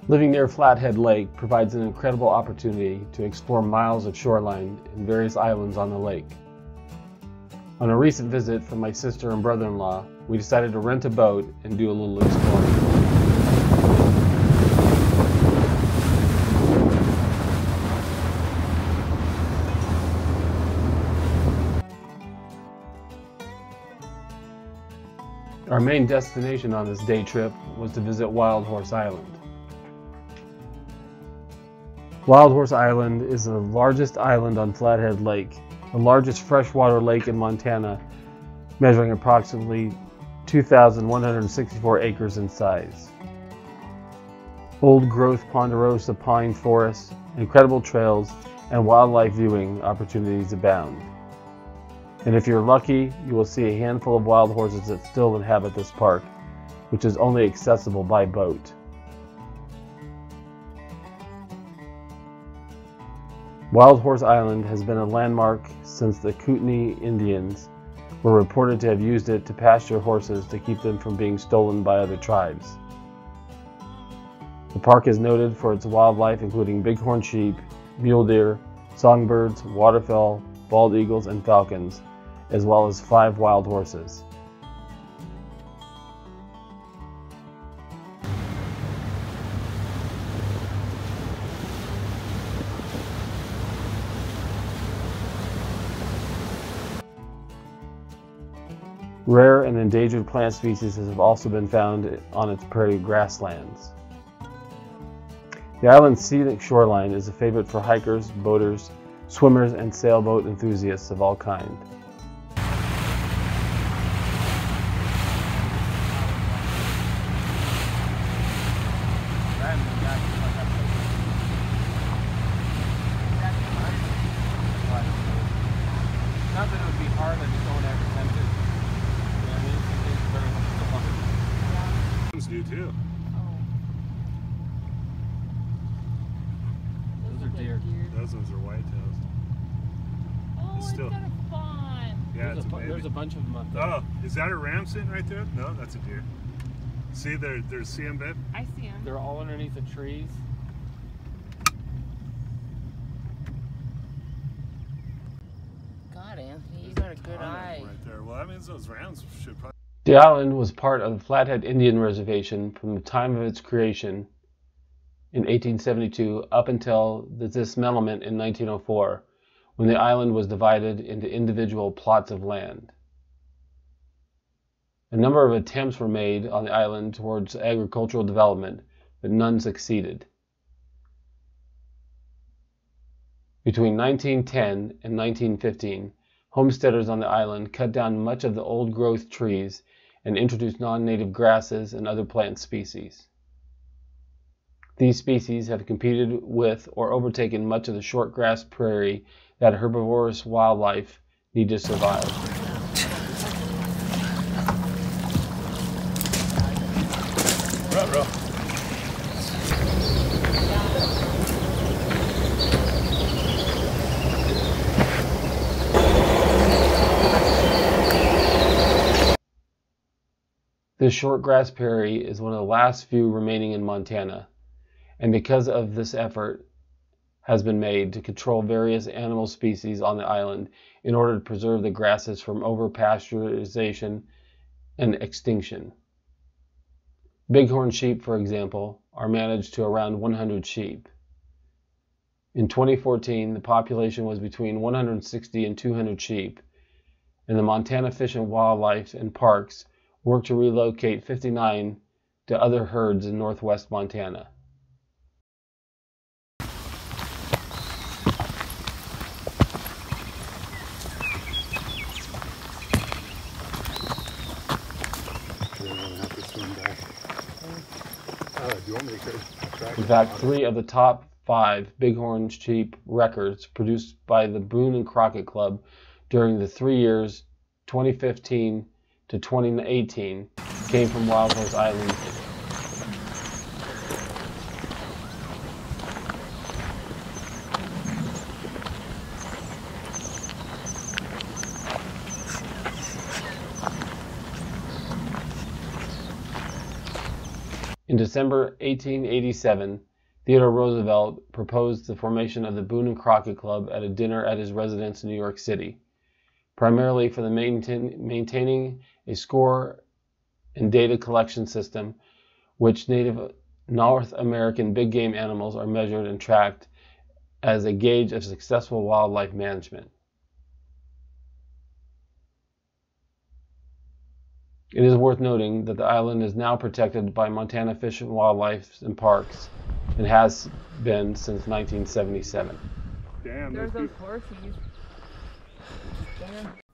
Living near Flathead Lake provides an incredible opportunity to explore miles of shoreline and various islands on the lake. On a recent visit from my sister and brother-in-law, we decided to rent a boat and do a little exploring. Our main destination on this day trip was to visit Wild Horse Island. Wild Horse Island is the largest island on Flathead Lake, the largest freshwater lake in Montana, measuring approximately 2,164 acres in size. Old-growth Ponderosa Pine forests, incredible trails, and wildlife viewing opportunities abound. And if you're lucky, you will see a handful of wild horses that still inhabit this park, which is only accessible by boat. Wild Horse Island has been a landmark since the Kootenai Indians were reported to have used it to pasture horses to keep them from being stolen by other tribes. The park is noted for its wildlife including bighorn sheep, mule deer, songbirds, waterfowl, bald eagles, and falcons, as well as 5 wild horses. Rare and endangered plant species have also been found on its prairie grasslands. The island's scenic shoreline is a favorite for hikers, boaters, swimmers, and sailboat enthusiasts of all kinds. Not that it would be hard, I just don't ever attempt it. You know what I mean? It's very much the fun. Those do too. Those are deer. Those ones are whitetails. Oh, it's still- kind of fun. Yeah, it's a baby. There's a bunch of them up there. Oh, is that a ram sitting right there? No, that's a deer. See, there's see him, babe? I see him. They're all underneath the trees. God, Anthony, you got a good eye. Right there. Well, that means those rams should probably. The island was part of the Flathead Indian Reservation from the time of its creation in 1872 up until the dismemberment in 1904, when the island was divided into individual plots of land. A number of attempts were made on the island towards agricultural development, but none succeeded. Between 1910 and 1915, homesteaders on the island cut down much of the old-growth trees and introduced non-native grasses and other plant species. These species have competed with or overtaken much of the short grass prairie that herbivorous wildlife need to survive. This short grass prairie is one of the last few remaining in Montana, and because of this effort has been made to control various animal species on the island in order to preserve the grasses from overpasteurization and extinction. Bighorn sheep, for example, are managed to around 100 sheep. In 2014, the population was between 160 and 200 sheep, and the Montana Fish and Wildlife and Parks worked to relocate 59 to other herds in northwest Montana. In fact, 3 of the top 5 bighorn sheep records produced by the Boone and Crockett Club during the 3 years 2015 to 2018 came from Wild Horse Island. In December 1887, Theodore Roosevelt proposed the formation of the Boone and Crockett Club at a dinner at his residence in New York City, primarily for the maintaining a score and data collection system which native North American big game animals are measured and tracked as a gauge of successful wildlife management. It is worth noting that the island is now protected by Montana Fish and Wildlife and Parks and has been since 1977. Damn, There's those those horses. Damn.